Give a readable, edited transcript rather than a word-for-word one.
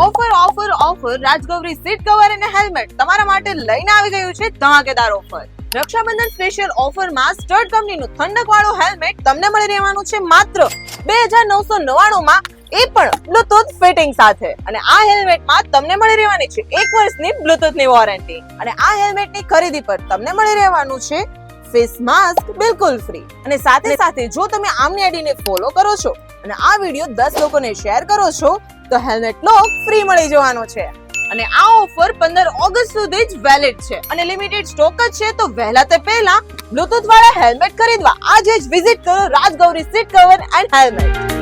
Offer રાજગૌરી seat cover અને helmet તમારા માટે લઈને આવી ગયું છે ધમાકેદાર ઓફર. રક્ષાબંધન સ્પેશિયલ ઓફરમાં સ્ટર્ડ કંપનીનું ઠંડક વાળું હેલ્મેટ તમને મળી રહેવાનું છે માત્ર 2999 માં, એ પણ બ્લુટૂથ ફિટિંગ સાથે. અને આ હેલ્મેટમાં તમને મળી રહેવાની છે 1 વર્ષની બ્લુટૂથની વોરંટી. અને આ હેલ્મેટની ખરીદી પર તમને મળી રહેવાનું છે ફેસ માસ્ક બિલકુલ ફ્રી. અને સાથે જો તમે આમની આઈડીને ફોલો કરો છો અને આ વિડીયો 10 લોકોને શેર કરો છો તો હેલ્મેટ લોક ફ્રી મળી જવાનો છે. અને આ ઓફર 15 ઓગસ્ટ સુધી જ વેલિડ છે અને લિમિટેડ સ્ટોક જ છે. તો વહેલા તે પહેલા બ્લુટૂથ વાળા હેલ્મેટ ખરીદવા આજે જ વિઝિટ કરો રાજગૌરી સીટ કવર એન્ડ હેલ્મેટ.